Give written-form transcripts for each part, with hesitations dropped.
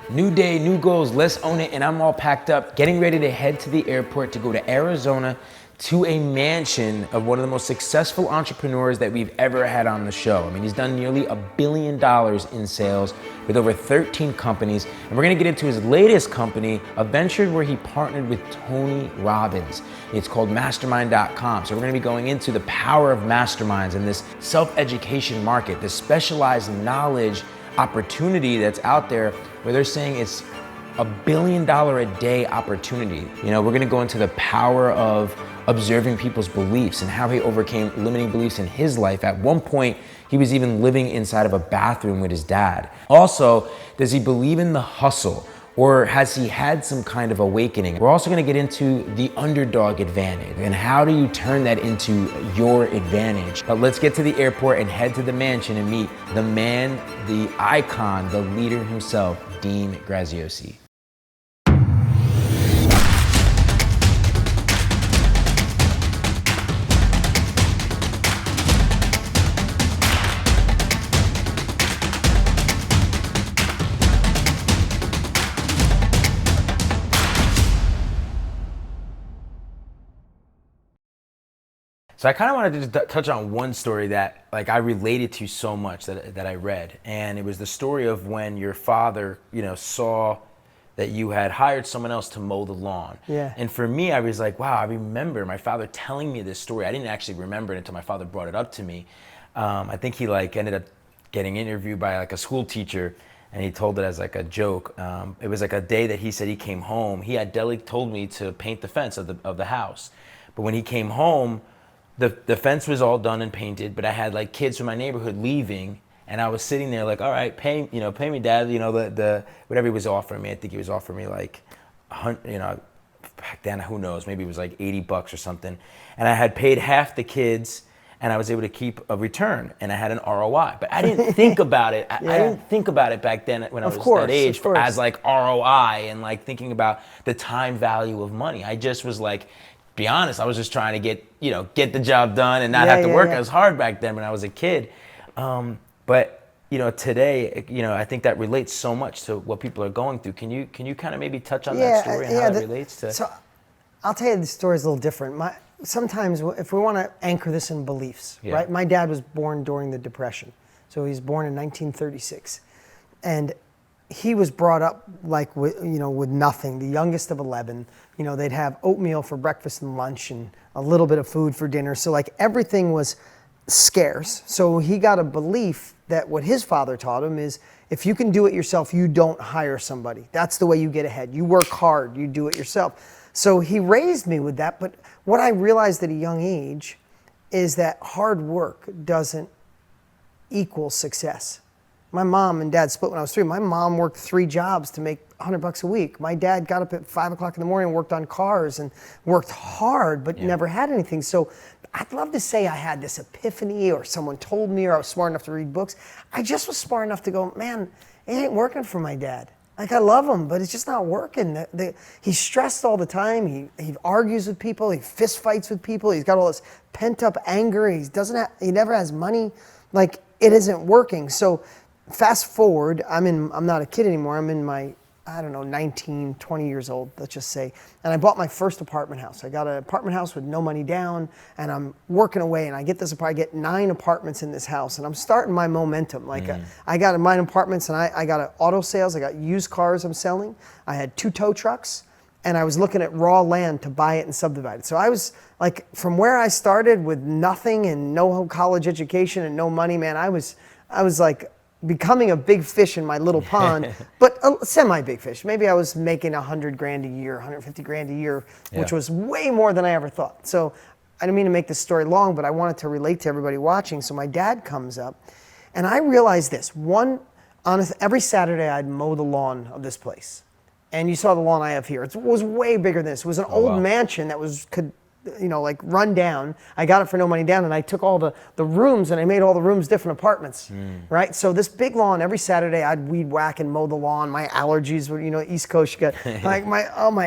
New day, new goals, let's own it, and I'm all packed up, getting ready to head to the airport to go to Arizona to a mansion of one of the most successful entrepreneurs that we've ever had on the show. I mean, he's done nearly $1 billion in sales with over 13 companies, and we're gonna get into his latest company, a venture where he partnered with Tony Robbins. It's called Mastermind.com. So we're gonna be going into the power of masterminds in this self-education market, this specialized knowledge opportunity that's out there where they're saying it's $1 billion a day opportunity. You know, we're gonna go into the power of observing people's beliefs and how he overcame limiting beliefs in his life. At one point, he was even living inside of a bathroom with his dad. Also, does he believe in the hustle? Or has he had some kind of awakening? We're also gonna get into the underdog advantage and how do you turn that into your advantage. But let's get to the airport and head to the mansion and meet the man, the icon, the leader himself, Dean GRAZIOSi. So I kind of wanted to just touch on one story that I related to so much that I read. And it was the story of when your father, saw that you had hired someone else to mow the lawn. Yeah. And for me, I was like, wow, I remember my father telling me this story. I didn't actually remember it until my father brought it up to me. I think he ended up getting interviewed by a school teacher, and he told it as a joke. It was a day that he said he came home. He had told me to paint the fence of the house. But when he came home, the fence was all done and painted, but I had kids from my neighborhood leaving, and I was sitting there all right, pay me, Dad. The whatever he was offering me. I think he was offering me back then, who knows, maybe it was $80 or something. And I had paid half the kids, and I was able to keep a return, and I had an ROI. But I didn't think about it. I didn't think about it back then when I was that age as ROI and thinking about the time value of money. I just was be honest, I was just trying to get the job done and not have to work as hard back then when I was a kid. But today, I think that relates so much to what people are going through. Can you kind of maybe touch on that story and how it relates to? So I'll tell you, the story is a little different. Sometimes if we want to anchor this in beliefs, right? My dad was born during the Depression. So he was born in 1936. And he was brought up with nothing, the youngest of 11. They'd have oatmeal for breakfast and lunch and a little bit of food for dinner. So everything was scarce. So he got a belief that what his father taught him is if you can do it yourself, you don't hire somebody. That's the way you get ahead. You work hard, you do it yourself. So he raised me with that. But what I realized at a young age is that hard work doesn't equal success. My mom and dad split when I was 3. My mom worked 3 jobs to make $100 a week. My dad got up at 5 o'clock in the morning and worked on cars and worked hard, but never had anything. So I'd love to say I had this epiphany or someone told me or I was smart enough to read books. I just was smart enough to go, man, it ain't working for my dad. I love him, but it's just not working. He's stressed all the time. He argues with people. He fist fights with people. He's got all this pent up anger. He never has money. It isn't working. So fast forward, I'm not a kid anymore. I'm in my, 19, 20 years old, let's just say. And I bought my first apartment house. I got an apartment house with no money down, and I'm working away, and I get 9 apartments in this house, and I'm starting my momentum. I got 9 apartments, and I got auto sales. I got used cars I'm selling. I had 2 tow trucks, and I was looking at raw land to buy it and subdivide it. So I was from where I started with nothing and no college education and no money, man, I was becoming a big fish in my little pond, but a semi-big fish. Maybe I was making $100,000 a year, $150,000 a year, which was way more than I ever thought. So I didn't mean to make this story long, but I wanted to relate to everybody watching. So my dad comes up, and I realized this. Every Saturday I'd mow the lawn of this place. And you saw the lawn I have here. It was way bigger than this. It was an old mansion that could run down. I got it for no money down, and I took all the rooms and I made all the rooms different apartments, right? So this big lawn, every Saturday I'd weed whack and mow the lawn. My allergies were, East Coast, you got my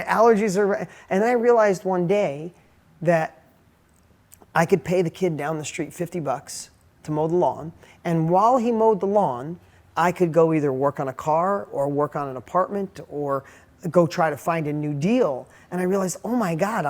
allergies are, and then I realized one day that I could pay the kid down the street $50 to mow the lawn. And while he mowed the lawn, I could go either work on a car or work on an apartment or go try to find a new deal. And I realized, oh my God,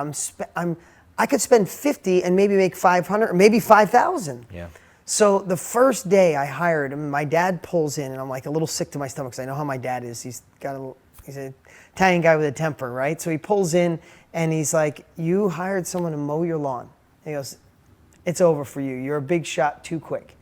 I could spend 50 and maybe make 500 or maybe 5,000. Yeah. So the first day I hired him, my dad pulls in and I'm like a little sick to my stomach because I know how my dad is. He's an Italian guy with a temper, right? So he pulls in and he's like, you hired someone to mow your lawn. And he goes, it's over for you. You're a big shot too quick.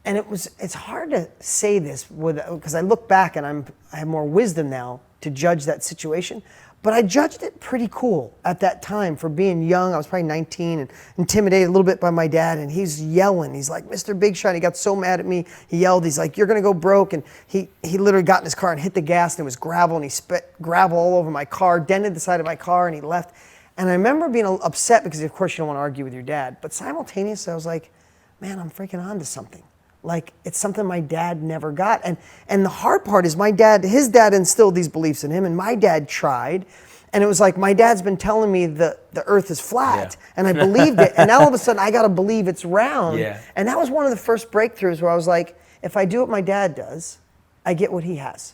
And it's hard to say this because I look back and I have more wisdom now to judge that situation. But I judged it pretty cool at that time for being young. I was probably 19 and intimidated a little bit by my dad. And he's yelling. He's like, Mr. Big Shot. He got so mad at me. He yelled. He's like, you're going to go broke. And he literally got in his car and hit the gas. And it was gravel. And he spit gravel all over my car, dented the side of my car. And he left. And I remember being upset because, of course, you don't want to argue with your dad. But simultaneously, I was like, man, I'm freaking on to something. Like, it's something my dad never got. And the hard part is his dad instilled these beliefs in him, and my dad tried. And it was like, my dad's been telling me the earth is flat, and I believed it. And now all of a sudden, I got to believe it's round. Yeah. And that was one of the first breakthroughs where I was like, if I do what my dad does, I get what he has.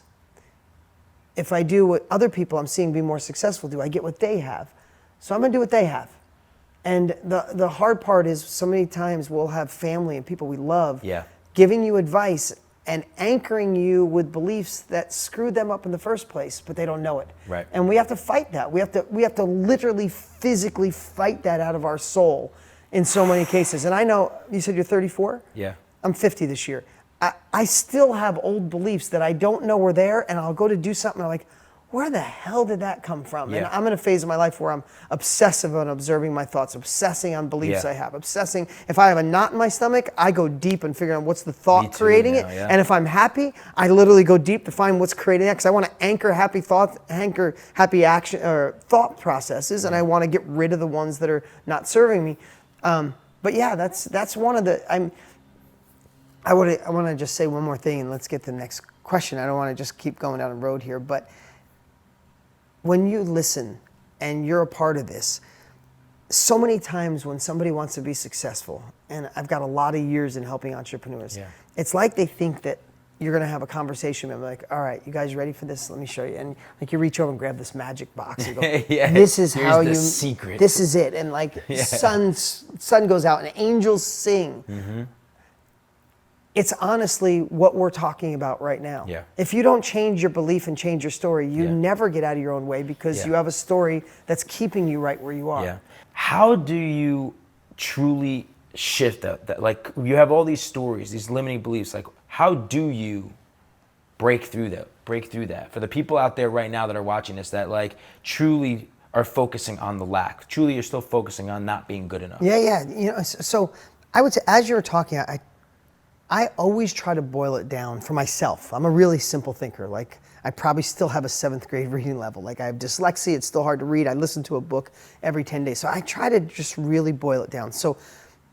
If I do what other people I'm seeing be more successful do, I get what they have. So I'm going to do what they have. And the hard part is so many times we'll have family and people we love giving you advice and anchoring you with beliefs that screwed them up in the first place, but they don't know it. Right. And we have to fight that. We have to literally physically fight that out of our soul in so many cases. And I know, you said you're 34? Yeah. I'm 50 this year. I still have old beliefs that I don't know were there, and I'll go to do something and I'm like, where the hell did that come from? Yeah. And I'm in a phase of my life where I'm obsessive on observing my thoughts, obsessing on beliefs I have, obsessing. If I have a knot in my stomach, I go deep and figure out what's the thought creating it. Yeah. And if I'm happy, I literally go deep to find what's creating it because I want to anchor happy thoughts, anchor happy action or thought processes, and I want to get rid of the ones that are not serving me. But yeah, that's one of the. I want to just say one more thing, and let's get to the next question. I don't want to just keep going down the road here, but when you listen and you're a part of this, so many times when somebody wants to be successful, and I've got a lot of years in helping entrepreneurs, it's like they think that you're going to have a conversation with them, like, all right, you guys ready for this? Let me show you. And like you reach over and grab this magic box and go, this is how you, secret. This is it. And like sun goes out and angels sing. Mm-hmm. It's honestly what we're talking about right now. Yeah. If you don't change your belief and change your story, you never get out of your own way because you have a story that's keeping you right where you are. Yeah. How do you truly shift that? Like, you have all these stories, these limiting beliefs. Like, how do you break through that? For the people out there right now that are watching this that like truly are focusing on the lack, truly you're still focusing on not being good enough. Yeah. You know, so I would say, as you were talking, I always try to boil it down for myself. I'm a really simple thinker. Like, I probably still have a 7th grade reading level. Like, I have dyslexia, it's still hard to read. I listen to a book every 10 days. So I try to just really boil it down. So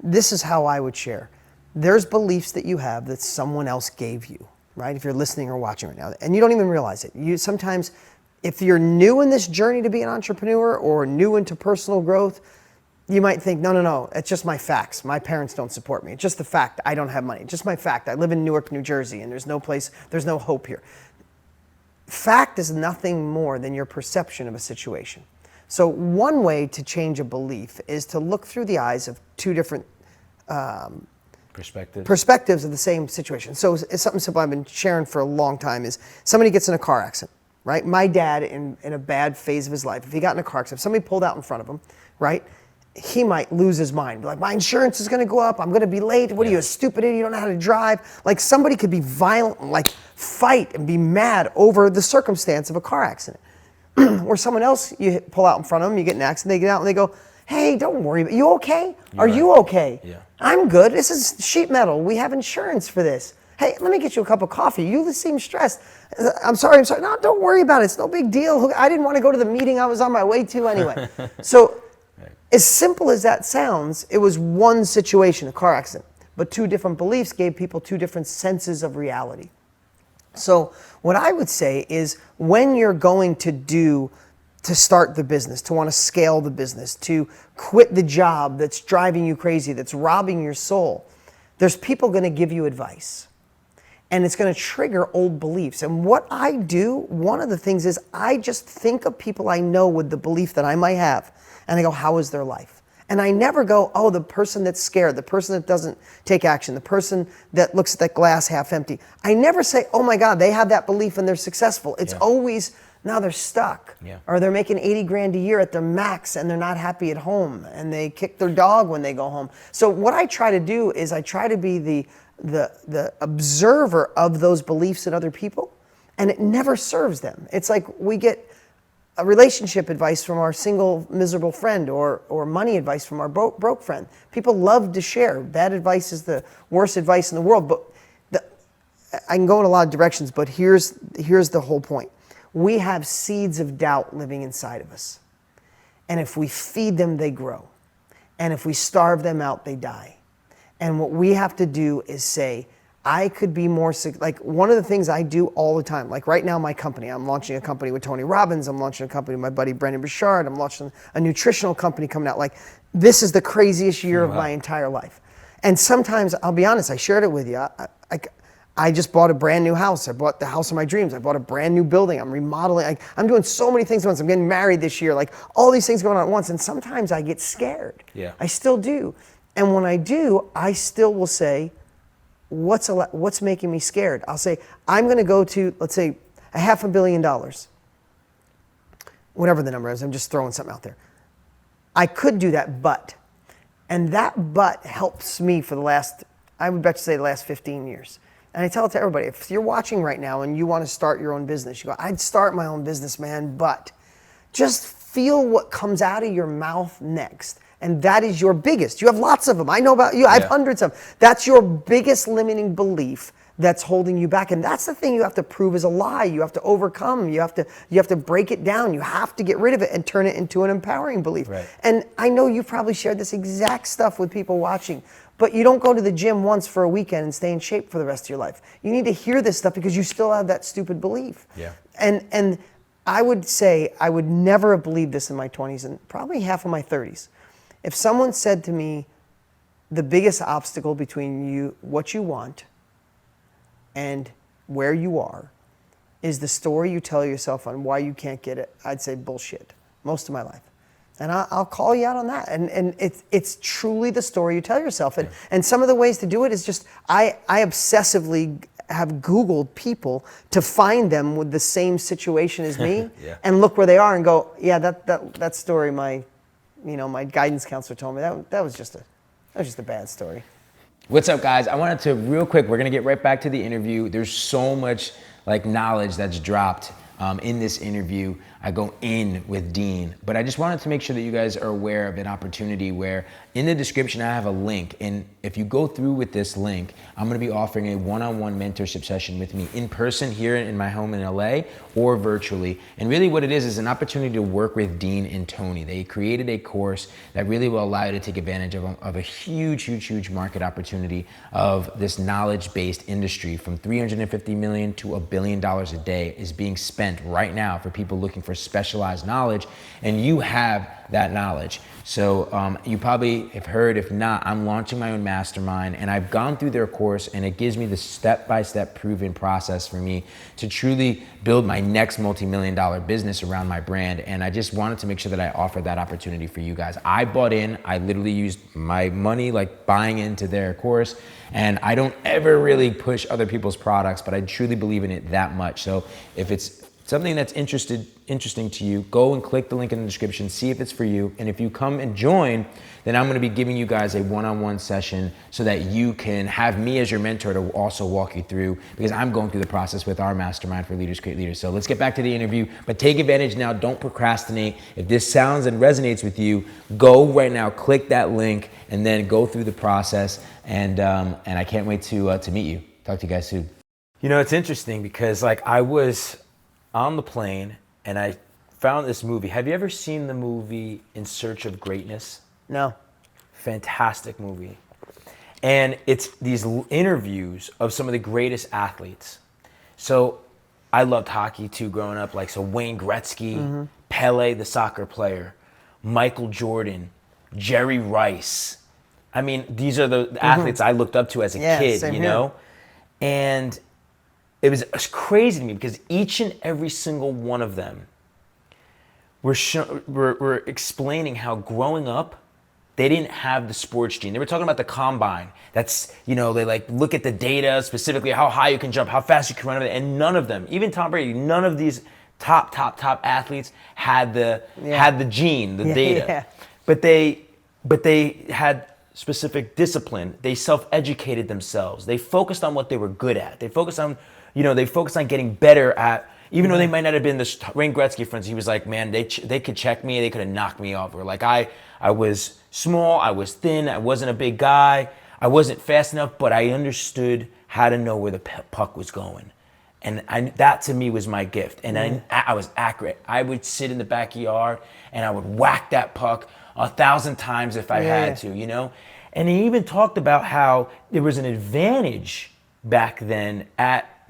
this is how I would share. There's beliefs that you have that someone else gave you, right? If you're listening or watching right now, and you don't even realize it. You sometimes, if you're new in this journey to be an entrepreneur or new into personal growth, you might think, no, it's just my facts. My parents don't support me. It's just the fact I don't have money. It's just my fact. I live in Newark, New Jersey, and there's no hope here. Fact is nothing more than your perception of a situation. So one way to change a belief is to look through the eyes of two different perspectives of the same situation. So it's something simple I've been sharing for a long time is somebody gets in a car accident, right? My dad, in a bad phase of his life, if he got in a car accident, if somebody pulled out in front of him, right? He might lose his mind. Be like, my insurance is going to go up. I'm going to be late. What are you, a stupid idiot? You don't know how to drive. Like, somebody could be violent, like fight and be mad over the circumstance of a car accident. Or someone else, you pull out in front of them, you get in an accident, they get out and they go, hey, don't worry. You okay? Are you okay? Yeah. I'm good. This is sheet metal. We have insurance for this. Hey, let me get you a cup of coffee. You seem stressed. I'm sorry. No, don't worry about it. It's no big deal. I didn't want to go to the meeting I was on my way to anyway. So, as simple as that sounds, it was one situation, a car accident. But two different beliefs gave people two different senses of reality. So what I would say is when you're going to start the business, to want to scale the business, to quit the job that's driving you crazy, that's robbing your soul, there's people going to give you advice. And it's going to trigger old beliefs. And what I do, one of the things is I just think of people I know with the belief that I might have. And I go, how is their life? And I never go, oh, the person that's scared, the person that doesn't take action, the person that looks at that glass half empty. I never say, oh my God, they have that belief and they're successful. It's always, now they're stuck. Or they're making 80 grand a year at their max and they're not happy at home. And they kick their dog when they go home. So what I try to do is I try to be the observer of those beliefs in other people, and it never serves them. It's like we get a relationship advice from our single miserable friend or money advice from our broke friend. People love to share. Bad advice is the worst advice in the world, but I can go in a lot of directions, but here's the whole point. We have seeds of doubt living inside of us. And if we feed them, they grow. And if we starve them out, they die. And what we have to do is say, I could be more, like one of the things I do all the time, like right now my company, I'm launching a company with Tony Robbins, I'm launching a company with my buddy Brendan Burchard, I'm launching a nutritional company coming out. Like this is the craziest year of my entire life. And sometimes, I'll be honest, I shared it with you. I just bought a brand new house. I bought the house of my dreams. I bought a brand new building. I'm remodeling. I'm doing so many things at once. I'm getting married this year. Like all these things going on at once. And sometimes I get scared. I still do. And when I do, I still will say, what's making me scared? I'll say, I'm going to go to, let's say, $500 million. Whatever the number is, I'm just throwing something out there. I could do that, but. And that but helps me for the last, I would bet you say the last 15 years. And I tell it to everybody, if you're watching right now and you want to start your own business, you go, I'd start my own business, man, but just feel what comes out of your mouth next. And that is your biggest. You have lots of them. I know about you. I have hundreds of them. That's your biggest limiting belief that's holding you back. And that's the thing you have to prove is a lie. You have to overcome. You have to break it down. You have to get rid of it and turn it into an empowering belief. And I know you've probably shared this exact stuff with people watching, but you don't go to the gym once for a weekend and stay in shape for the rest of your life. You need to hear this stuff because you still have that stupid belief. And I would say I would never have believed this in my 20s and probably half of my 30s. If someone said to me, the biggest obstacle between you, what you want, and where you are, is the story you tell yourself on why you can't get it, I'd say bullshit most of my life. And I'll call you out on that. And it's truly the story you tell yourself. And some of the ways to do it is just, I obsessively have Googled people to find them with the same situation as me and look where they are and go, yeah, that story, my guidance counselor told me that was just a bad story. What's up, guys? I wanted to real quick. We're gonna get right back to the interview. There's so much knowledge that's dropped in this interview. I go in with Dean, but I just wanted to make sure that you guys are aware of an opportunity where in the description I have a link, and if you go through with this link, I'm gonna be offering a one-on-one mentorship session with me in person here in my home in LA or virtually. And really what it is an opportunity to work with Dean and Tony. They created a course that really will allow you to take advantage of a huge market opportunity of this knowledge-based industry. From $350 million to $1 billion a day is being spent right now for people looking for specialized knowledge, and you have that knowledge. So you probably have heard, if not, I'm launching my own mastermind, and I've gone through their course, and it gives me the step-by-step proven process for me to truly build my next multi-million-dollar business around my brand. And I just wanted to make sure that I offered that opportunity for you guys. I bought in, I literally used my money buying into their course, and I don't ever really push other people's products, but I truly believe in it that much. So if it's something that's interesting to you, go and click the link in the description, see if it's for you. And if you come and join, then I'm gonna be giving you guys a one-on-one session so that you can have me as your mentor to also walk you through, because I'm going through the process with our mastermind for Leaders Create Leaders. So let's get back to the interview, but take advantage now, don't procrastinate. If this sounds and resonates with you, go right now, click that link, and then go through the process. And I can't wait to meet you. Talk to you guys soon. You know, it's interesting because I was on the plane and I found this movie. Have you ever seen the movie In Search of Greatness? No. Fantastic movie. And it's these interviews of some of the greatest athletes. So I loved hockey too growing up. So Wayne Gretzky, Pele, the soccer player, Michael Jordan, Jerry Rice, I mean, these are the athletes I looked up to as a kid, same you here. know? And it was crazy to me because each and every single one of them were explaining how growing up, they didn't have the sports gene. They were talking about the combine. That's, you know, they like look at the data, specifically how high you can jump, how fast you can run, and none of them, even Tom Brady, none of these top athletes had the gene, the data. Yeah. But they had specific discipline. They self-educated themselves. They focused on what they were good at. They focused on, getting better at, even though they might not have been this. Wayne Gretzky, for instance, he was like, man, they could check me, they could have knocked me off. Or like I was small, I was thin, I wasn't a big guy, I wasn't fast enough, but I understood how to know where the puck was going. And that to me was my gift. And I was accurate. I would sit in the backyard and I would whack that puck 1,000 times if I had to, you know? And he even talked about how there was an advantage back then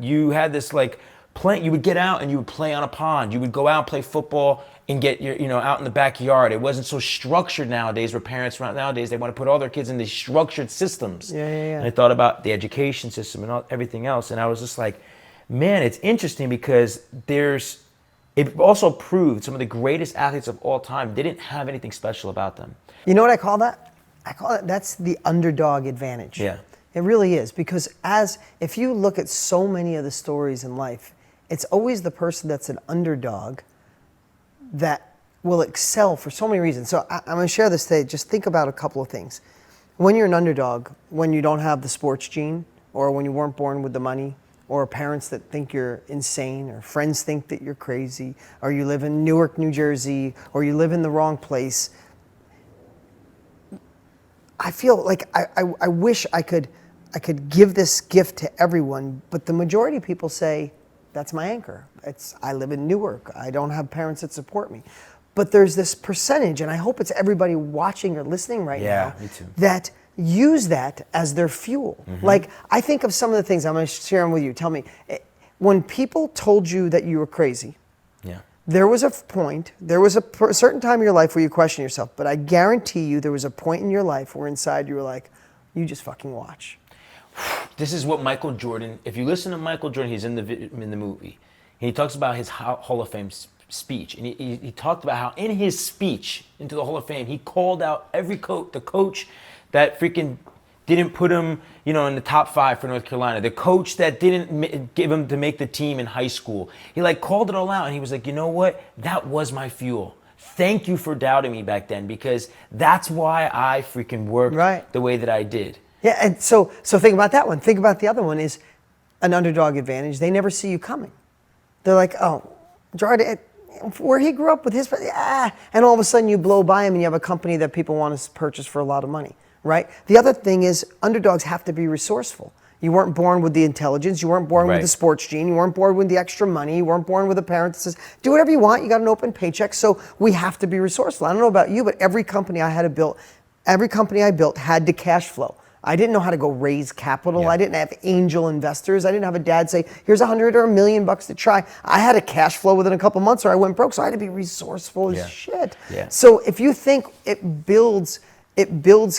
you had this like play, you would get out and you would play on a pond. You would go out and play football and get out in the backyard. It wasn't so structured nowadays where parents nowadays, they want to put all their kids in these structured systems. And I thought about the education system and everything else. And I was just like, man, it's interesting because it also proved some of the greatest athletes of all time didn't have anything special about them. You know what I call that? That's the underdog advantage. Yeah. It really is, because if you look at so many of the stories in life, it's always the person that's an underdog that will excel for so many reasons. So I'm going to share this today. Just think about a couple of things. When you're an underdog, when you don't have the sports gene, or when you weren't born with the money, or parents that think you're insane, or friends think that you're crazy, or you live in Newark, New Jersey, or you live in the wrong place, I feel like I wish I could give this gift to everyone, but the majority of people say, that's my anchor. I live in Newark. I don't have parents that support me. But there's this percentage, and I hope it's everybody watching or listening right now, me too, that use that as their fuel. Like, I think of some of the things, I'm going to share them with you. Tell me, when people told you that you were crazy, there was a point, there was a certain time in your life where you question yourself, but I guarantee you there was a point in your life where inside you were like, you just fucking watch. This is what Michael Jordan, if you listen to Michael Jordan, he's in the movie. He talks about his Hall of Fame speech. And he talked about how in his speech into the Hall of Fame, he called out the coach that freaking didn't put him, in the top 5 for North Carolina. The coach that didn't give him to make the team in high school. He like called it all out and he was like, you know what? That was my fuel. Thank you for doubting me back then, because that's why I freaking worked the way that I did. Yeah, and so think about that one. Think about the other one is an underdog advantage. They never see you coming. They're like, oh, Gerard, where he grew up with his, and all of a sudden you blow by him and you have a company that people want to purchase for a lot of money, right? The other thing is underdogs have to be resourceful. You weren't born with the intelligence. You weren't born with the sports gene. You weren't born with the extra money. You weren't born with a parent that says, do whatever you want. You got an open paycheck. So we have to be resourceful. I don't know about you, but every company I built had to cash flow. I didn't know how to go raise capital. I didn't have angel investors. I didn't have a dad say, here's $100 or $1 million to try. I had a cash flow within a couple months or I went broke. So I had to be resourceful as shit. So if you think it builds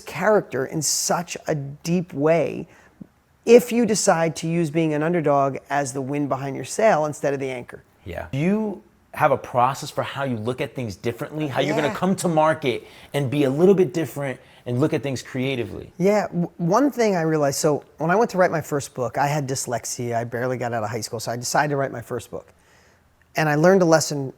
character in such a deep way, if you decide to use being an underdog as the wind behind your sail instead of the anchor. Do you have a process for how you look at things differently? How you're going to come to market and be a little bit different and look at things creatively? Yeah, one thing I realized, so when I went to write my first book, I had dyslexia. I barely got out of high school, so I decided to write my first book. And I learned a lesson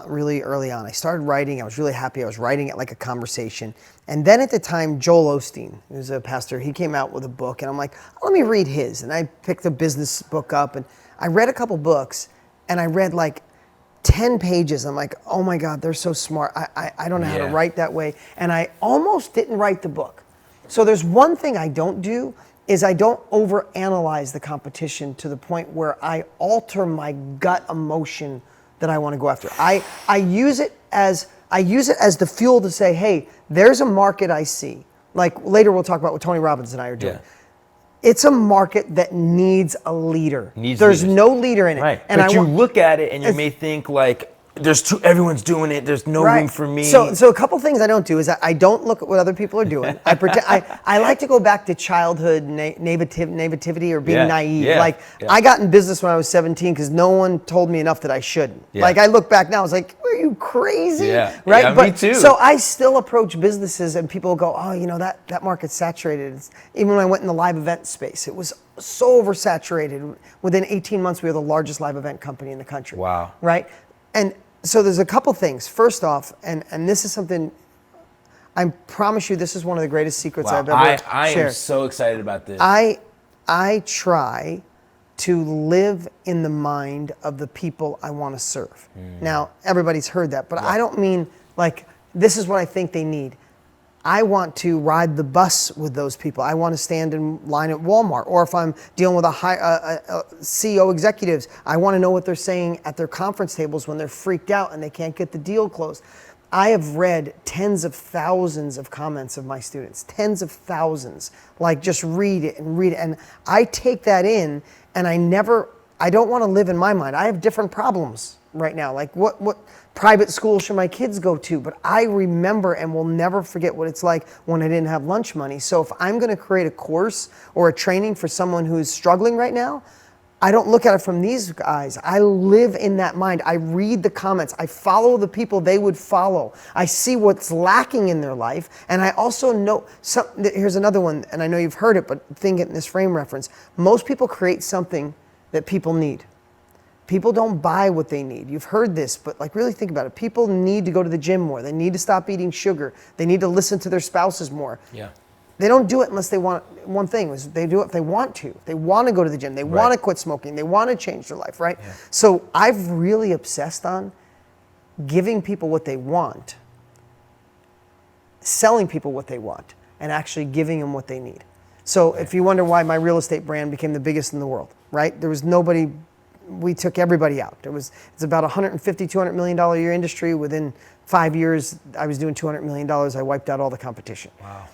really early on. I started writing. I was really happy. I was writing it like a conversation. And then at the time, Joel Osteen, who's a pastor, he came out with a book. And I'm like, let me read his. And I picked a business book up. And I read a couple books. And I read like 10 pages. I'm like, oh my God, they're so smart. I don't know how to write that way. And I almost didn't write the book. So there's one thing I don't do is I don't overanalyze the competition to the point where I alter my gut emotion that I want to go after. I use it as the fuel to say, hey, there's a market I see. Like later we'll talk about what Tony Robbins and I are doing. It's a market that needs a leader. There's no leader in it. And but you look at it and you may think like, everyone's doing it. There's no room for me. So a couple things I don't do is I don't look at what other people are doing. I like to go back to childhood naivety or being naive. I got in business when I was 17 because no one told me enough that I shouldn't. Like I look back now, I was like, are you crazy? Right? Yeah, me too. So I still approach businesses and people go, oh, that market's saturated. Even when I went in the live event space, it was so oversaturated. Within 18 months, we were the largest live event company in the country. Wow. Right? And so there's a couple things. First off, and this is something, I promise you, this is one of the greatest secrets I've ever shared. I am so excited about this. I try to live in the mind of the people I want to serve. Now, everybody's heard that, but I don't mean like, this is what I think they need. I want to ride the bus with those people. I want to stand in line at Walmart. Or if I'm dealing with a CEO executives, I want to know what they're saying at their conference tables when they're freaked out and they can't get the deal closed. I have read tens of thousands of comments of my students, tens of thousands. Like, just read it and read it. And I take that in, and I don't want to live in my mind. I have different problems right now. Like, what private school should my kids go to? But I remember and will never forget what it's like when I didn't have lunch money. So if I'm going to create a course or a training for someone who's struggling right now, I don't look at it from these guys. I live in that mind. I read the comments. I follow the people they would follow. I see what's lacking in their life. And I also know, here's another one, and I know you've heard it, but think it in this frame reference. Most people create something that people need. People don't buy what they need. You've heard this, but like, really think about it. People need to go to the gym more. They need to stop eating sugar. They need to listen to their spouses more. Yeah. They don't do it unless they want. One thing is they do it if they want to. They want to go to the gym. They want to quit smoking. They want to change their life, right? Yeah. So I've really obsessed on giving people what they want, selling people what they want, and actually giving them what they need. So if you wonder why my real estate brand became the biggest in the world, right? There was nobody. We took everybody out. It's about $150, $200 million a year industry. Within 5 years, I was doing $200 million. I wiped out all the competition. Wow.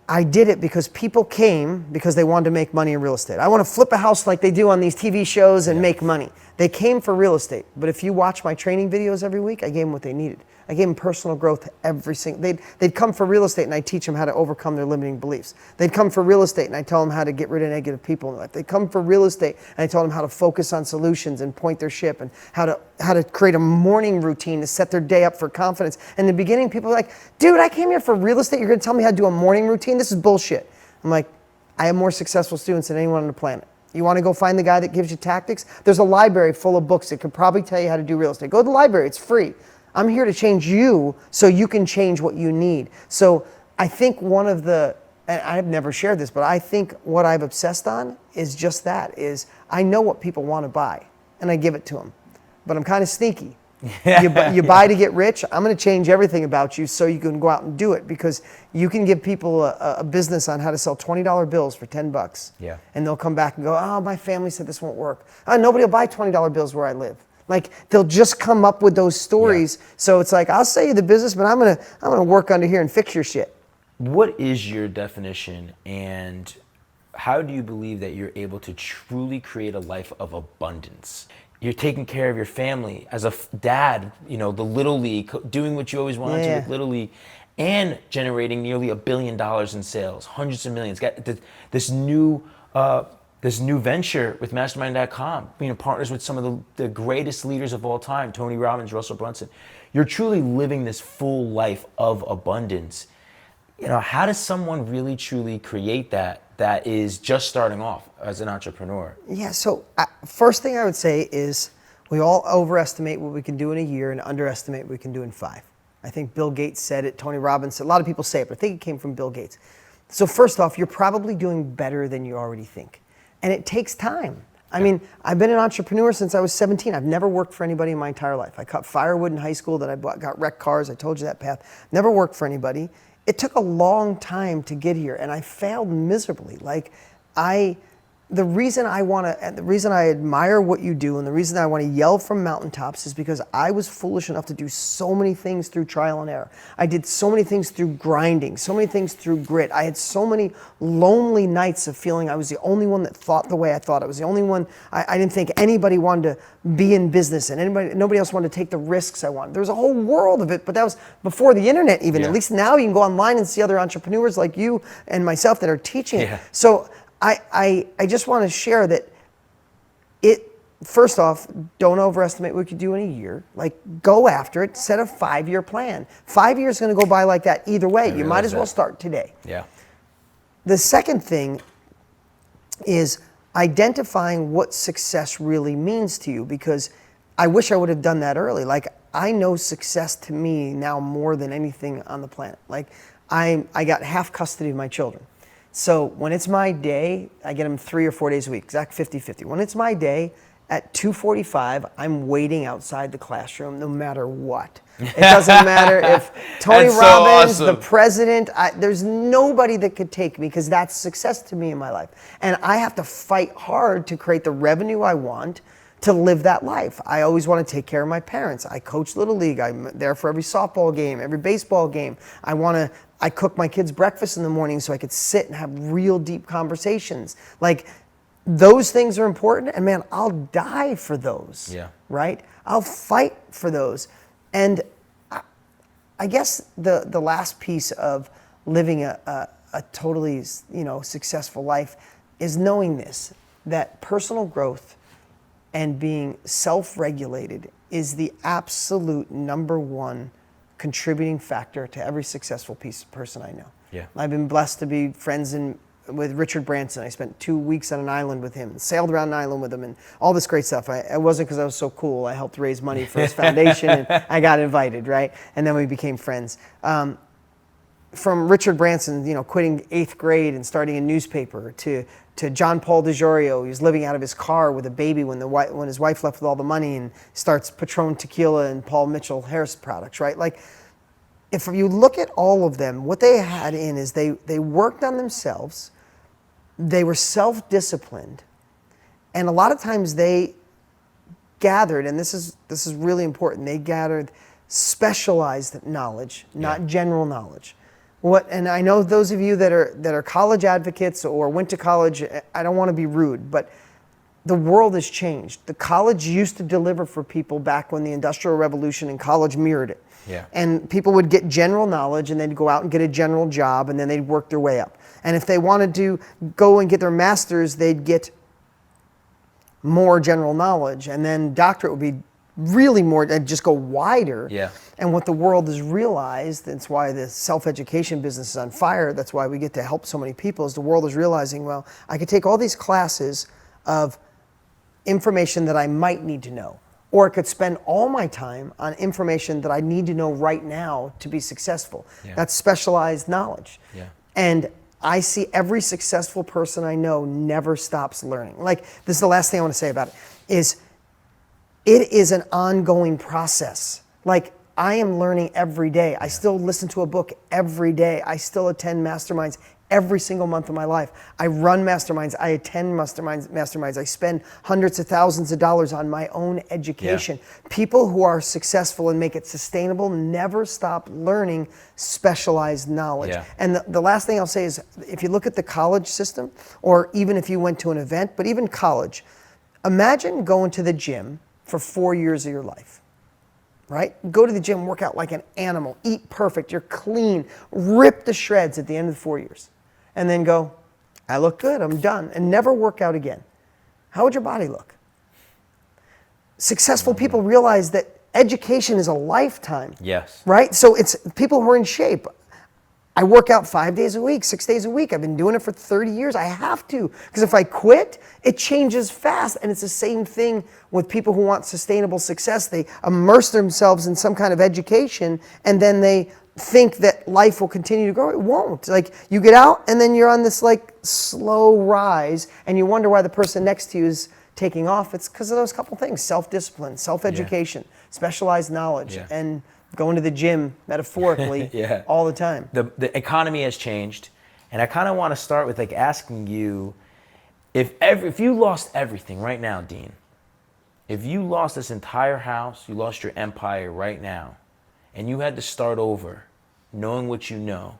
I did it because people came because they wanted to make money in real estate. I want to flip a house like they do on these TV shows and make money. They came for real estate. But if you watch my training videos every week, I gave them what they needed. I gave them personal growth every single. They'd come for real estate and I teach them how to overcome their limiting beliefs. They'd come for real estate and I tell them how to get rid of negative people in their life. They'd come for real estate and I told them how to focus on solutions and point their ship and how to create a morning routine to set their day up for confidence. In the beginning, people were like, dude, I came here for real estate. You're going to tell me how to do a morning routine? This is bullshit. I'm like, I have more successful students than anyone on the planet. You want to go find the guy that gives you tactics? There's a library full of books that could probably tell you how to do real estate. Go to the library. It's free. I'm here to change you so you can change what you need. So I think and I've never shared this, but I think what I've obsessed on is just that, is I know what people want to buy and I give it to them. But I'm kind of sneaky. You buy to get rich. I'm going to change everything about you so you can go out and do it, because you can give people a business on how to sell $20 bills for $10. Yeah. And they'll come back and go, oh, my family said this won't work. Nobody will buy $20 bills where I live. Like, they'll just come up with those stories. Yeah. So it's like, I'll sell you the business, but I'm gonna work under here and fix your shit. What is your definition, and how do you believe that you're able to truly create a life of abundance? You're taking care of your family as a dad, the Little League, doing what you always wanted to with Little League, and generating nearly $1 billion in sales, hundreds of millions. Got this new venture with Mastermind.com, partners with some of the greatest leaders of all time, Tony Robbins, Russell Brunson. You're truly living this full life of abundance. How does someone really truly create that is just starting off as an entrepreneur? Yeah, so first thing I would say is we all overestimate what we can do in a year and underestimate what we can do in 5. I think Bill Gates said it, Tony Robbins, a lot of people say it, but I think it came from Bill Gates. So first off, you're probably doing better than you already think. And it takes time. I mean, I've been an entrepreneur since I was 17. I've never worked for anybody in my entire life. I cut firewood in high school, then I got wrecked cars. I told you that path. Never worked for anybody. It took a long time to get here, and I failed miserably. Like, I the reason I want to, and the reason I admire what you do, and the reason I want to yell from mountaintops is because I was foolish enough to do so many things through trial and error. I did so many things through grinding, so many things through grit. I had so many lonely nights of feeling I was the only one that thought the way I thought. I was the only one, I didn't think anybody wanted to be in business, and nobody else wanted to take the risks I wanted. There was a whole world of it, but that was before the internet even. At least now you can go online and see other entrepreneurs like you and myself that are teaching it. So I just want to share that first off, don't overestimate what you can do in a year. Like, go after it, set a 5-year plan. 5 years is going to go by like that either way. You might as well start today. Yeah. The second thing is identifying what success really means to you, because I wish I would have done that early. Like, I know success to me now more than anything on the planet. Like, I got half custody of my children. So when it's my day, I get them 3 or 4 days a week, exact 50-50. When it's my day, at 2:45, I'm waiting outside the classroom no matter what. It doesn't matter if Tony Robbins, the president, there's nobody that could take me, because that's success to me in my life. And I have to fight hard to create the revenue I want to live that life. I always want to take care of my parents. I coach Little League. I'm there for every softball game, every baseball game. I cook my kids breakfast in the morning so I could sit and have real deep conversations. Like, those things are important, and man, I'll die for those. Yeah. Right? I'll fight for those. And I guess the last piece of living a totally, successful life is knowing this, that personal growth and being self-regulated is the absolute number one contributing factor to every successful person I know. Yeah. I've been blessed to be friends with Richard Branson. I spent 2 weeks on an island with him, and sailed around an island with him, and all this great stuff. It wasn't because I was so cool. I helped raise money for his foundation, and I got invited, right? And then we became friends. From Richard Branson, quitting 8th grade and starting a newspaper, to John Paul DiGiorio, he was living out of his car with a baby when his wife left with all the money, and starts Patron Tequila and Paul Mitchell Harris products, right? Like, if you look at all of them, what they had in is they worked on themselves, they were self-disciplined, and a lot of times they gathered, and this is really important, they gathered specialized knowledge, not general knowledge. And I know those of you that are college advocates or went to college, I don't want to be rude, but the world has changed. The college used to deliver for people back when the Industrial Revolution, and college mirrored it. Yeah. And people would get general knowledge, and they'd go out and get a general job, and then they'd work their way up. And if they wanted to go and get their master's, they'd get more general knowledge, and then doctorate would be really more, and just go wider. Yeah. And what the world has realized, that's why the self-education business is on fire, that's why we get to help so many people, is the world is realizing, well, I could take all these classes of information that I might need to know, or I could spend all my time on information that I need to know right now to be successful. Yeah. That's specialized knowledge. Yeah. And I see every successful person I know never stops learning. Like, this is the last thing I want to say about it, is it is an ongoing process. Like, I am learning every day. I still listen to a book every day. I still attend masterminds every single month of my life. I run masterminds. I attend masterminds. I spend hundreds of thousands of dollars on my own education. Yeah. People who are successful and make it sustainable never stop learning specialized knowledge. Yeah. And the last thing I'll say is, if you look at the college system, or even if you went to an event, but even college, imagine going to the gym for 4 years of your life, right? Go to the gym, work out like an animal, eat perfect, you're clean, rip to shreds at the end of the 4 years, and then go, I look good, I'm done, and never work out again. How would your body look? Successful people realize that education is a lifetime. Yes. Right? So it's people who are in shape. I work out 5 days a week, 6 days a week. I've been doing it for 30 years. I have to, because if I quit, it changes fast. And it's the same thing with people who want sustainable success. They immerse themselves in some kind of education, and then they think that life will continue to grow. It won't. Like, you get out, and then you're on this like slow rise, and you wonder why the person next to you is taking off. It's because of those couple things: self-discipline, self-education, specialized knowledge, and going to the gym metaphorically all the time. The economy has changed, and I kind of want to start with like asking you, If you lost everything right now, Dean, if you lost this entire house, you lost your empire right now, and you had to start over, knowing what you know,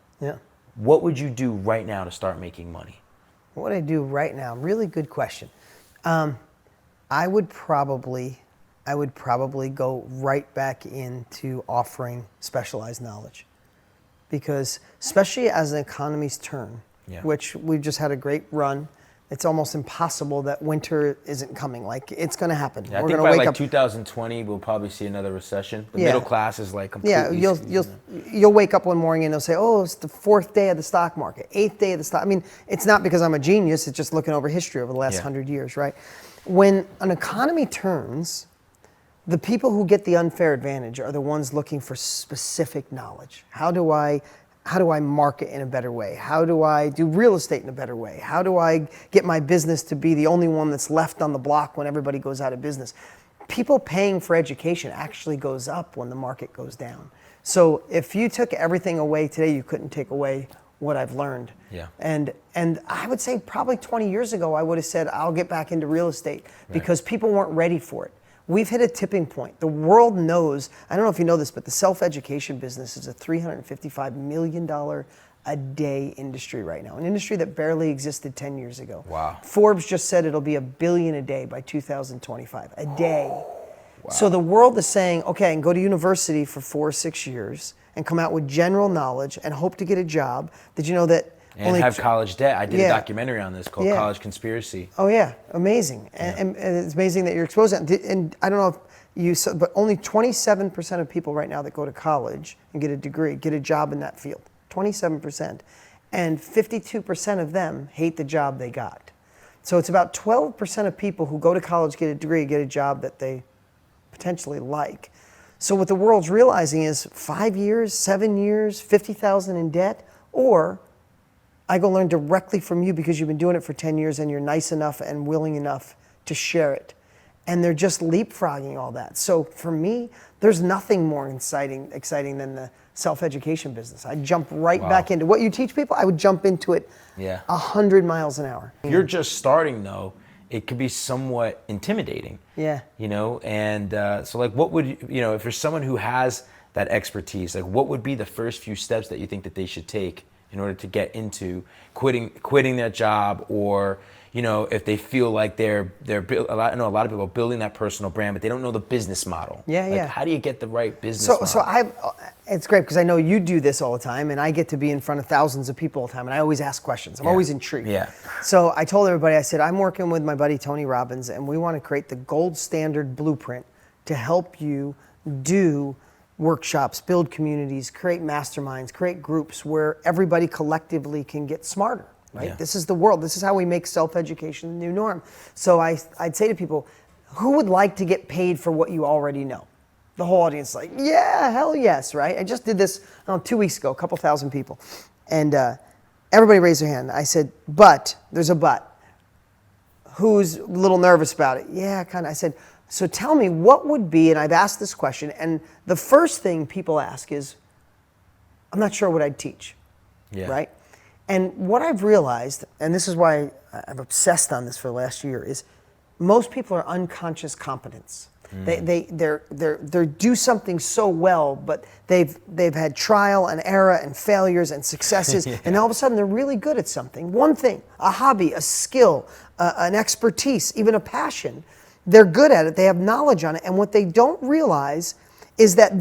what would you do right now to start making money? What would I do right now? Really good question. I would probably go right back into offering specialized knowledge, because especially as the economies turn, which we've just had a great run. It's almost impossible that winter isn't coming. Like, it's going to happen. Yeah, I think by like 2020, we'll probably see another recession. The middle class is like completely... Yeah, you'll wake up one morning and they'll say, oh, it's the 4th day of the stock market, 8th day of the stock. I mean, it's not because I'm a genius. It's just looking over history over the last 100 years, right? When an economy turns, the people who get the unfair advantage are the ones looking for specific knowledge. How do I market in a better way? How do I do real estate in a better way? How do I get my business to be the only one that's left on the block when everybody goes out of business? People paying for education actually goes up when the market goes down. So if you took everything away today, you couldn't take away what I've learned. Yeah. And I would say probably 20 years ago, I would have said, I'll get back into real estate because people weren't ready for it. We've hit a tipping point. The world knows, I don't know if you know this, but the self-education business is a $355 million a day industry right now, an industry that barely existed 10 years ago. Wow. Forbes just said it'll be $1 billion a day by 2025, a day. Wow. So the world is saying, okay, I can go to university for 4 or 6 years and come out with general knowledge and hope to get a job. Did you know that and have college debt. I did a documentary on this called College Conspiracy. Oh yeah, amazing. And it's amazing that you're exposed to that. And I don't know if you saw, but only 27% of people right now that go to college and get a degree get a job in that field. 27%. And 52% of them hate the job they got. So it's about 12% of people who go to college, get a degree, get a job that they potentially like. So what the world's realizing is 5 years, 7 years, 50,000 in debt, or I go learn directly from you because you've been doing it for 10 years and you're nice enough and willing enough to share it. And they're just leapfrogging all that. So for me, there's nothing more exciting than the self-education business. I jump right back into what you teach people. I would jump into it 100 miles an hour. If you're just starting though, it could be somewhat intimidating. Yeah. You know, and so like what would, you know, if there's someone who has that expertise, like what would be the first few steps that you think that they should take in order to get into quitting their job, or, you know, if they feel like I know a lot of people are building that personal brand, but they don't know the business model. How do you get the right business model? So it's great because I know you do this all the time, and I get to be in front of thousands of people all the time, and I always ask questions. I'm always intrigued. Yeah. So I told everybody, I said, I'm working with my buddy Tony Robbins, and we want to create the gold standard blueprint to help you do workshops, build communities, create masterminds, create groups where everybody collectively can get smarter, right? This is the world. This is how we make self-education the new norm. So I'd say to people, who would like to get paid for what you already know? The whole audience is like, yeah, hell yes, right? I just did this 2 weeks ago, a couple thousand people. And everybody raised their hand. I said, but, there's a but. Who's a little nervous about it? Yeah, kind of. I said, so tell me what would be, and I've asked this question, and the first thing people ask is, I'm not sure what I'd teach, right? And what I've realized, and this is why I've obsessed on this for the last year, is most people are unconscious competence. They do something so well, but they've had trial and error and failures and successes, and all of a sudden they're really good at something. One thing, a hobby, a skill, an expertise, even a passion. They're good at it, they have knowledge on it, and what they don't realize is that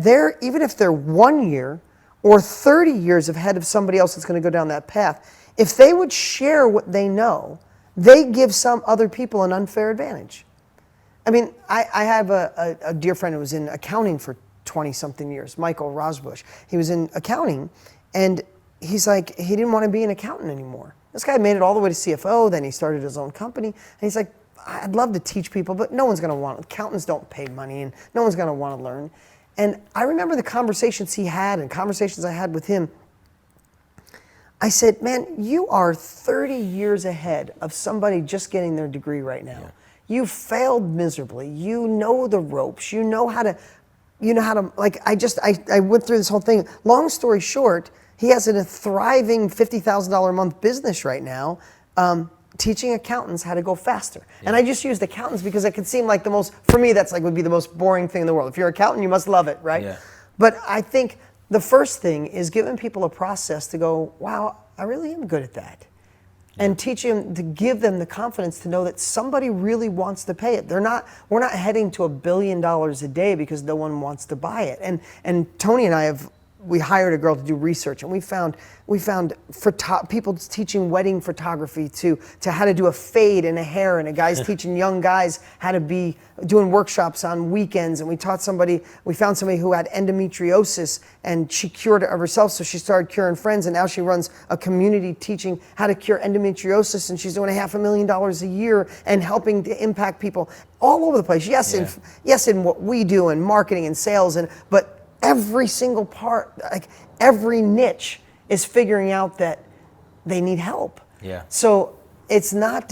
even if they're 1 year or 30 years ahead of somebody else that's going to go down that path, if they would share what they know, they give some other people an unfair advantage. I mean, I have a dear friend who was in accounting for 20-something years, Michael Rosbush. He was in accounting, and he's like, he didn't want to be an accountant anymore. This guy made it all the way to CFO, then he started his own company, and he's like, I'd love to teach people, but no one's going to want it. Accountants don't pay money, and no one's going to want to learn. And I remember the conversations he had and conversations I had with him. I said, man, you are 30 years ahead of somebody just getting their degree right now. Yeah. You failed miserably. You know the ropes. You know how to, like, I went through this whole thing. Long story short, he has a thriving $50,000 a month business right now. teaching accountants how to go faster. Yeah. And I just used accountants because it could seem like the most, for me, that's like would be the most boring thing in the world. If you're an accountant, you must love it, right? Yeah. But I think the first thing is giving people a process to go, wow, I really am good at that. And teaching them to give them the confidence to know that somebody really wants to pay it. We're not heading to $1 billion a day because no one wants to buy it. And Tony and I we hired a girl to do research, and we found people teaching wedding photography to how to do a fade in a hair, and a guy's teaching young guys how to be doing workshops on weekends. And we found somebody who had endometriosis, and she cured it of herself, so she started curing friends, and now she runs a community teaching how to cure endometriosis, and she's doing $500,000 a year and helping to impact people all over the place. Yes, in what we do in marketing and sales, but every single part, like every niche, is figuring out that they need help. Yeah. So it's not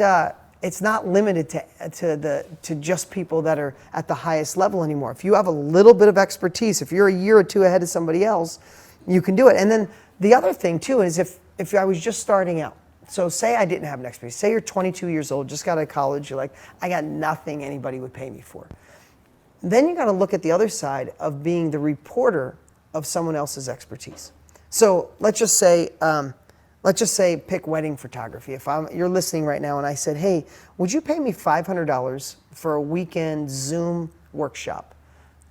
limited to just people that are at the highest level anymore. If you have a little bit of expertise, if you're a year or two ahead of somebody else, you can do it. And then the other thing too is if I was just starting out. So say I didn't have an expertise. Say you're 22 years old, just got out of college. You're like, I got nothing anybody would pay me for. Then you got to look at the other side of being the reporter of someone else's expertise. So let's just say pick wedding photography. If you're listening right now and I said, hey, would you pay me $500 for a weekend Zoom workshop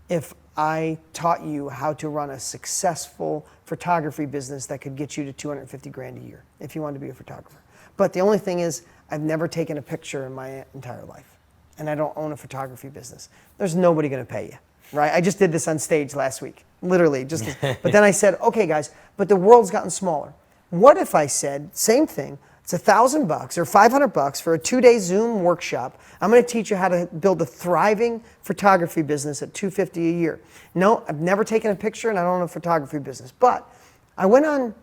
if I taught you how to run a successful photography business that could get you to $250,000 a year if you wanted to be a photographer? But the only thing is, I've never taken a picture in my entire life, and I don't own a photography business. There's nobody going to pay you, right? I just did this on stage last week, literally. But then I said, okay, guys, but the world's gotten smaller. What if I said, same thing, it's $1,000 or $500 for a 2-day Zoom workshop. I'm going to teach you how to build a thriving photography business at $250 a year. No, I've never taken a picture, and I don't own a photography business. But I went on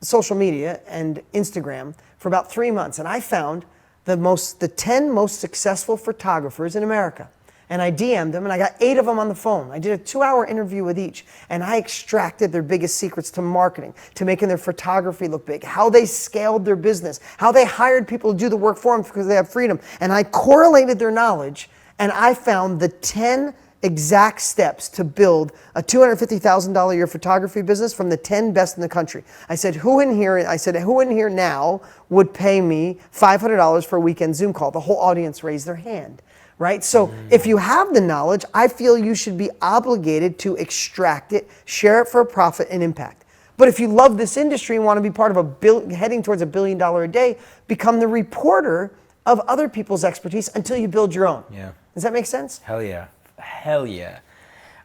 social media and Instagram for about 3 months, and I found the 10 most successful photographers in America. And I DM'd them, and I got 8 of them on the phone. I did a 2-hour interview with each, and I extracted their biggest secrets to marketing, to making their photography look big, how they scaled their business, how they hired people to do the work for them because they have freedom. And I correlated their knowledge, and I found the 10 exact steps to build a $250,000 a year photography business from the 10 best in the country. I said, who in here now would pay me $500 for a weekend Zoom call? The whole audience raised their hand, right? So if you have the knowledge, I feel you should be obligated to extract it, share it for a profit and impact. But if you love this industry and want to be part of heading towards $1 billion a day, become the reporter of other people's expertise until you build your own. Yeah. Does that make sense? Hell yeah. Hell yeah.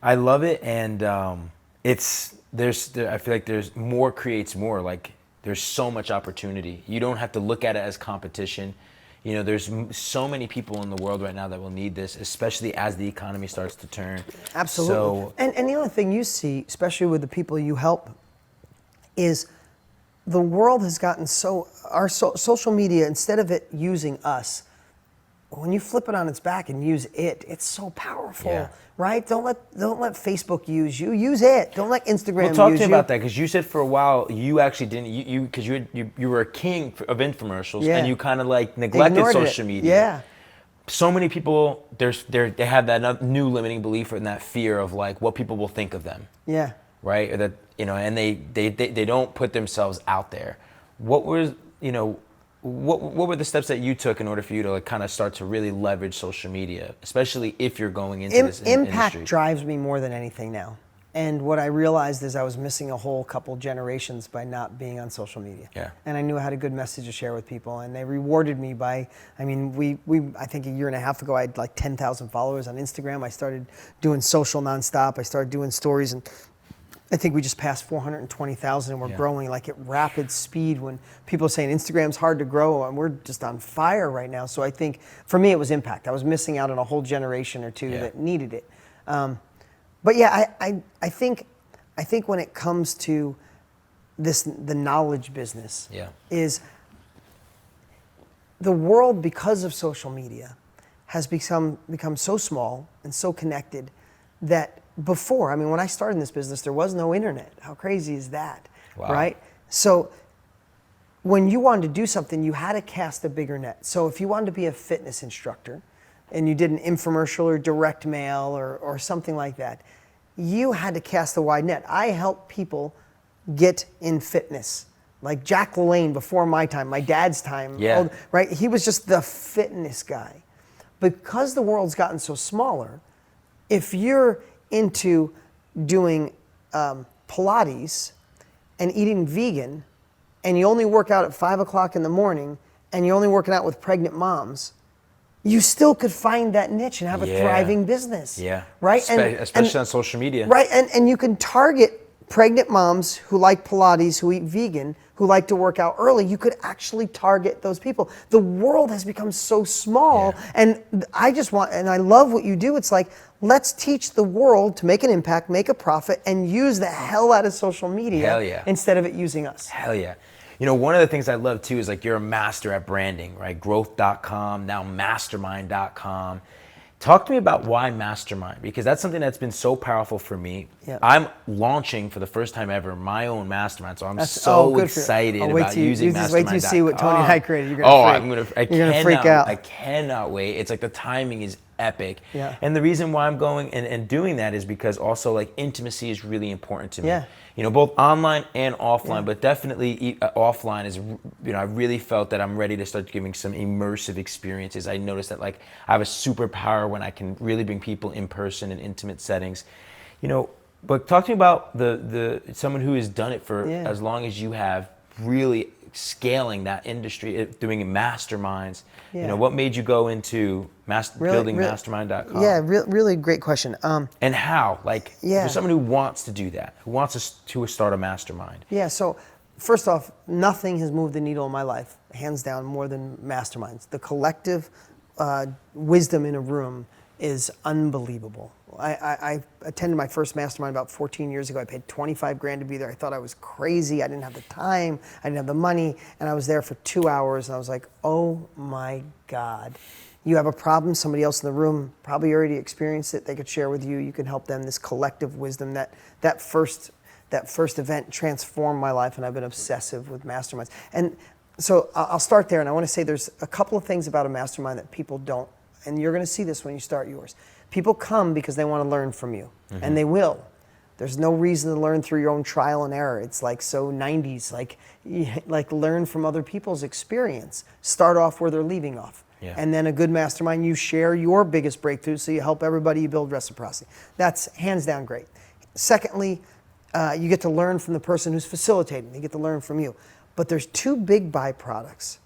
I love it. And I feel like there's more creates more. Like there's so much opportunity. You don't have to look at it as competition. You know, there's so many people in the world right now that will need this, especially as the economy starts to turn. Absolutely. So, and the other thing you see, especially with the people you help, is the world has gotten social media, instead of it using us, when you flip it on its back and use it, it's so powerful, right? Don't let Facebook use you. Use it. Don't let Instagram use you. Well, talk to me about that, because you said for a while you actually didn't. Because you were a king of infomercials, and you kind of like neglected social media. Yeah. So many people they have that new limiting belief and that fear of like what people will think of them. Yeah. Right. Or that and they don't put themselves out there. What was What were the steps that you took in order for you to like kind of start to really leverage social media, especially if you're going into this industry? Impact drives me more than anything now. And what I realized is I was missing a whole couple generations by not being on social media. Yeah. And I knew I had a good message to share with people, and they rewarded me by, I think a year and a half ago I had like 10,000 followers on Instagram. I started doing social nonstop. I started doing stories, and I think we just passed 420,000, and we're growing like at rapid speed. When people are saying Instagram's hard to grow, and we're just on fire right now. So I think for me it was impact. I was missing out on a whole generation or two that needed it. But yeah, I think when it comes to the knowledge business, is the world, because of social media, has become so small and so connected that before, when I started in this business, there was no internet. How crazy is that, right? So when you wanted to do something, you had to cast a bigger net. So if you wanted to be a fitness instructor and you did an infomercial or direct mail or something like that, you had to cast a wide net. I help people get in fitness. Like Jack LaLanne before my time, my dad's time, right? He was just the fitness guy. Because the world's gotten so smaller, if you're into doing Pilates and eating vegan, and you only work out at 5 o'clock in the morning, and you're only working out with pregnant moms, you still could find that niche and have a thriving business. Yeah. Right? Especially on social media. Right. And you can target pregnant moms who like Pilates, who eat vegan, who like to work out early. You could actually target those people. The world has become so small, and I love what you do. It's like, let's teach the world to make an impact, make a profit, and use the hell out of social media instead of it using us. Hell yeah. You know, one of the things I love too is like you're a master at branding, right? Growth.com, now mastermind.com. Talk to me about why Mastermind, because that's something that's been so powerful for me. Yeah. I'm launching for the first time ever my own mastermind, so I'm so excited about using Mastermind.com. Wait till you see what Tony and I created. You're gonna freak out. I cannot wait. It's like the timing is epic. Yeah. And the reason why I'm going and doing that is because also like intimacy is really important to me. Yeah. You know, both online and offline, but definitely offline is, you know, I really felt that I'm ready to start giving some immersive experiences. I noticed that like I have a superpower when I can really bring people in person in intimate settings. You know, but talk to me about the someone who has done it for as long as you have, really scaling that industry, doing masterminds. You know, what made you go into building mastermind.com? Yeah, really great question. And how? Like, for someone who wants to do that, who wants to start a mastermind. Yeah, so first off, nothing has moved the needle in my life, hands down, more than masterminds. The collective wisdom in a room is unbelievable. I attended my first mastermind about 14 years ago. I paid 25 grand to be there. I thought I was crazy. I didn't have the time. I didn't have the money. And I was there for 2 hours. And I was like, oh my God. You have a problem. Somebody else in the room probably already experienced it. They could share with you. You can help them. This collective wisdom, that first event transformed my life. And I've been obsessive with masterminds. And so I'll start there. And I want to say there's a couple of things about a mastermind that people don't. And you're going to see this when you start yours. People come because they want to learn from you, and they will. There's no reason to learn through your own trial and error. It's like so 90s, like learn from other people's experience. Start off where they're leaving off. Yeah. And then a good mastermind, you share your biggest breakthrough, so you help everybody, you build reciprocity. That's hands down great. Secondly, you get to learn from the person who's facilitating. They get to learn from you. But there's two big byproducts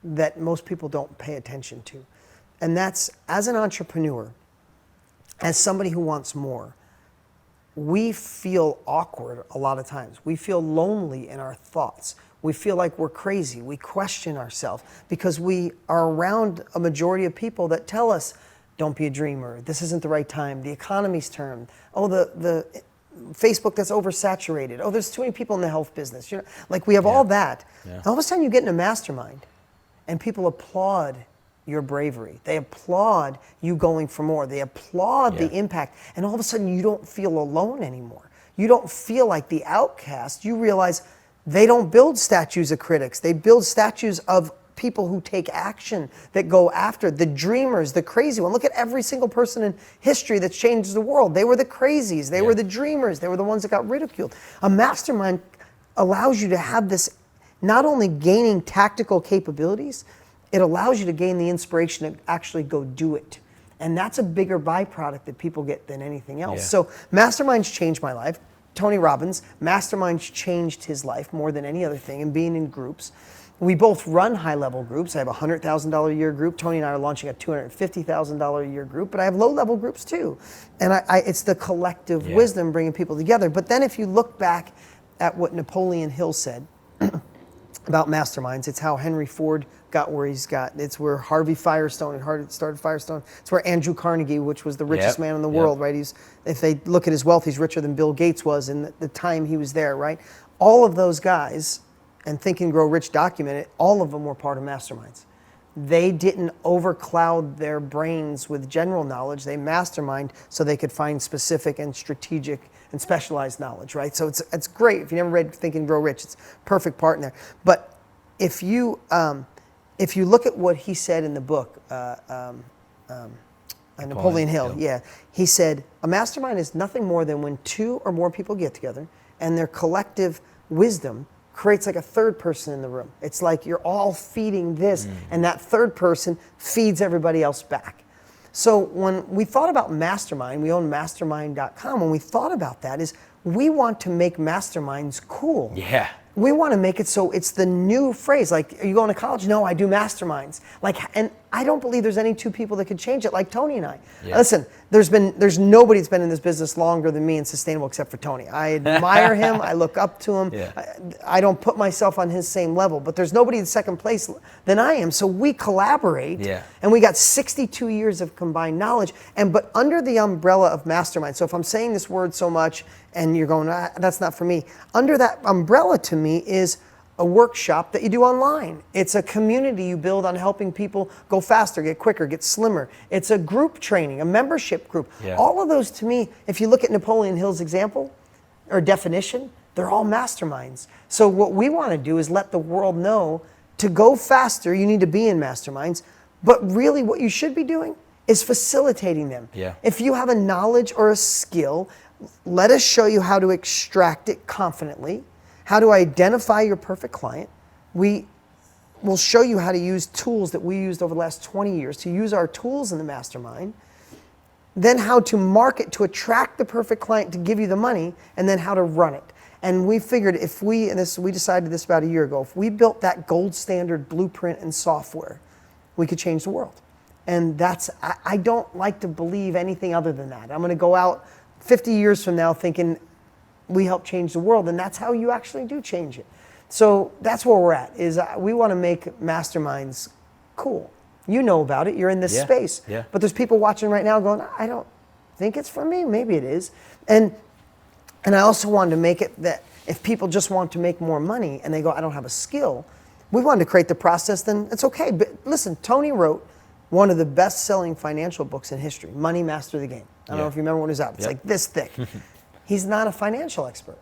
that most people don't pay attention to. And that's, as an entrepreneur, as somebody who wants more, we feel awkward a lot of times. We feel lonely in our thoughts. We feel like we're crazy. We question ourselves because we are around a majority of people that tell us, don't be a dreamer. This isn't the right time. The economy's turned. Oh, the Facebook that's oversaturated. Oh, there's too many people in the health business. You know, like we have all that. Yeah. All of a sudden you get in a mastermind and people applaud your bravery. They applaud you going for more. They applaud the impact. And all of a sudden you don't feel alone anymore. You don't feel like the outcast. You realize they don't build statues of critics. They build statues of people who take action, that go after, the dreamers, the crazy one. Look at every single person in history that's changed the world. They were the crazies. They were the dreamers. They were the ones that got ridiculed. A mastermind allows you to have this, not only gaining tactical capabilities, it allows you to gain the inspiration to actually go do it. And that's a bigger byproduct that people get than anything else. So masterminds changed my life. Tony Robbins, masterminds changed his life more than any other thing, and being in groups. We both run high-level groups. I have a $100,000 a year group. Tony and I are launching a $250,000 a year group, but I have low-level groups too. And it's the collective wisdom bringing people together. But then if you look back at what Napoleon Hill said about masterminds, it's how Henry Ford got where he's got. It's where Harvey Firestone started Firestone. It's where Andrew Carnegie, which was the richest man in the world, right? If they look at his wealth, he's richer than Bill Gates was in the time he was there, right? All of those guys, and Think and Grow Rich documented, all of them were part of masterminds. They didn't overcloud their brains with general knowledge. They mastermind so they could find specific and strategic and specialized knowledge, right? So it's great. If you never read Think and Grow Rich, it's a perfect part in there. But if you look at what he said in the book, Napoleon Hill, yeah, he said, a mastermind is nothing more than when two or more people get together and their collective wisdom creates like a third person in the room. It's like you're all feeding this, and that third person feeds everybody else back. So when we thought about Mastermind, we own mastermind.com, when we thought about that is we want to make masterminds cool. Yeah. We want to make it so it's the new phrase. Like, are you going to college? No, I do masterminds. Like, and I don't believe there's any two people that could change it like Tony and I. Yeah. Listen, there's nobody that's been in this business longer than me and sustainable except for Tony. I admire him. I look up to him. Yeah. I don't put myself on his same level, but there's nobody in second place than I am. So we collaborate, and we got 62 years of combined knowledge, but under the umbrella of Mastermind. So if I'm saying this word so much and you're going, that's not for me, under that umbrella to me is a workshop that you do online. It's a community you build on helping people go faster, get quicker, get slimmer. It's a group training, a membership group. Yeah. All of those to me, if you look at Napoleon Hill's example or definition, they're all masterminds. So what we want to do is let the world know to go faster, you need to be in masterminds, but really what you should be doing is facilitating them. Yeah. If you have a knowledge or a skill, let us show you how to extract it confidently, how to identify your perfect client. We will show you how to use tools that we used over the last 20 years to use our tools in the mastermind, then how to market to attract the perfect client to give you the money, and then how to run it. And we figured we decided this about a year ago, if we built that gold standard blueprint and software, we could change the world. And I don't like to believe anything other than that. I'm going to go out 50 years from now thinking we help change the world, and that's how you actually do change it. So that's where we're at, is we want to make masterminds cool. You know about it, you're in this space. Yeah. But there's people watching right now going, I don't think it's for me, maybe it is. And I also wanted to make it that if people just want to make more money and they go, I don't have a skill, we wanted to create the process, then it's okay. But listen, Tony wrote one of the best-selling financial books in history, Money Master the Game. I don't know if you remember when it was out. It's like this thick. He's not a financial expert.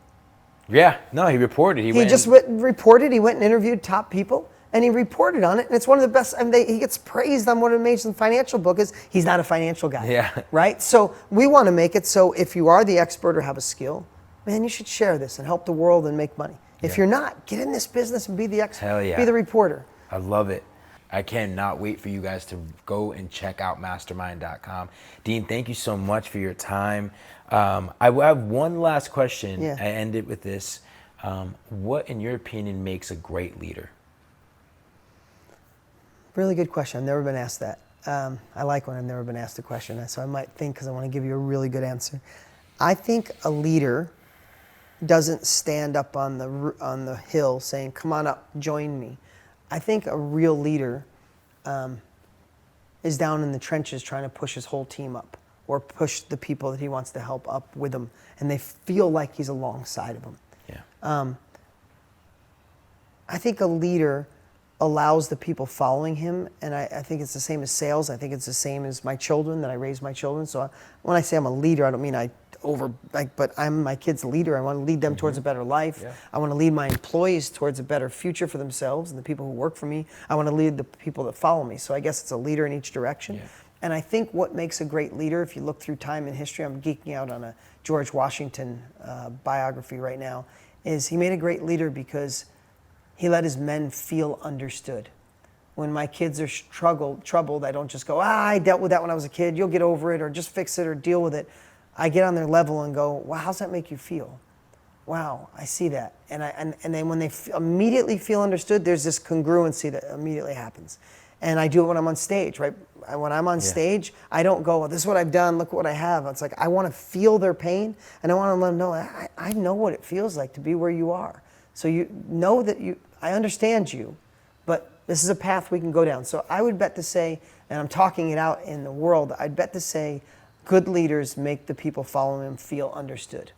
Yeah, no, he reported. He reported. He went and interviewed top people, and he reported on it. And it's one of the best. I mean, he gets praised on what an amazing financial book is. He's not a financial guy. Yeah. Right. So we want to make it so if you are the expert or have a skill, man, you should share this and help the world and make money. If you're not, get in this business and be the expert. Hell yeah. Be the reporter. I love it. I cannot wait for you guys to go and check out mastermind.com. Dean, thank you so much for your time. I have one last question. I end it with this. What, in your opinion, makes a great leader? Really good question. I've never been asked that. I like when I've never been asked a question, so I might think because I want to give you a really good answer. I think a leader doesn't stand up on the hill saying, come on up, join me. I think a real leader is down in the trenches trying to push his whole team up or push the people that he wants to help up with him, and they feel like he's alongside of them. Yeah. I think a leader allows the people following him, and I think it's the same as sales. I think it's the same as my children, that I raise my children. So when I say I'm a leader, I don't mean but I'm my kids' leader. I want to lead them towards a better life. Yeah. I want to lead my employees towards a better future for themselves and the people who work for me. I want to lead the people that follow me. So I guess it's a leader in each direction. Yeah. And I think what makes a great leader, if you look through time and history, I'm geeking out on a George Washington biography right now, is he made a great leader because he let his men feel understood. When my kids are troubled, I don't just go, I dealt with that when I was a kid, you'll get over it, or just fix it or deal with it. I get on their level and go, wow, how's that make you feel? Wow, I see that. And then when they immediately feel understood, there's this congruency that immediately happens. And I do it when I'm on stage, right? When I'm on stage, I don't go, well, this is what I've done, look what I have. It's like, I want to feel their pain, and I want to let them know, I know what it feels like to be where you are. So you know that I understand you, but this is a path we can go down. So I would bet to say, and I'm talking it out in the world, I'd bet to say, good leaders make the people following them feel understood.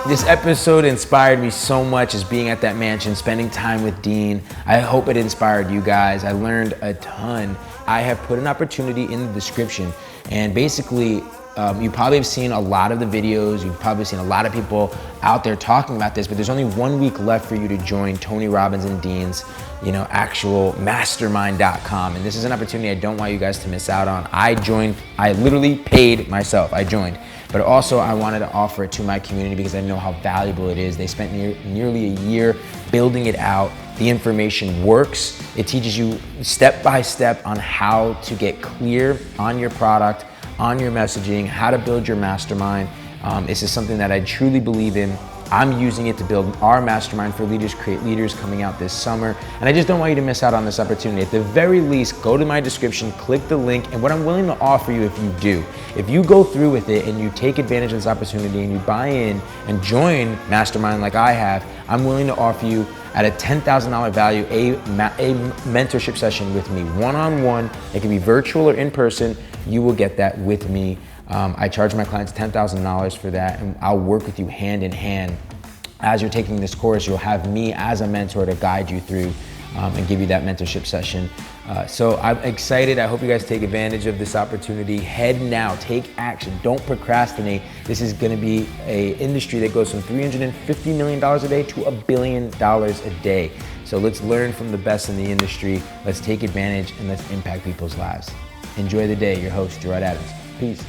This episode inspired me so much, as being at that mansion, spending time with Dean. I hope it inspired you guys. I learned a ton. I have put an opportunity in the description, and basically You probably have seen a lot of the videos, you've probably seen a lot of people out there talking about this, but there's only 1 week left for you to join Tony Robbins and Dean's, actual mastermind.com. And this is an opportunity I don't want you guys to miss out on. I literally paid myself, I joined. But also I wanted to offer it to my community because I know how valuable it is. They spent nearly a year building it out. The information works. It teaches you step by step on how to get clear on your product, on your messaging, how to build your mastermind. This is something that I truly believe in. I'm using it to build our mastermind for leaders, create leaders coming out this summer. And I just don't want you to miss out on this opportunity. At the very least, go to my description, click the link, and what I'm willing to offer you if you do, if you go through with it and you take advantage of this opportunity and you buy in and join Mastermind like I have, I'm willing to offer you at a $10,000 value, a mentorship session with me, one-on-one. It can be virtual or in person. You will get that with me. I charge my clients $10,000 for that, and I'll work with you hand in hand. As you're taking this course, you'll have me as a mentor to guide you through and give you that mentorship session. So I'm excited. I hope you guys take advantage of this opportunity. Head now, take action, don't procrastinate. This is gonna be an industry that goes from $350 million a day to $1 billion a day. So let's learn from the best in the industry. Let's take advantage and let's impact people's lives. Enjoy the day. Your host, Gerard Adams. Peace.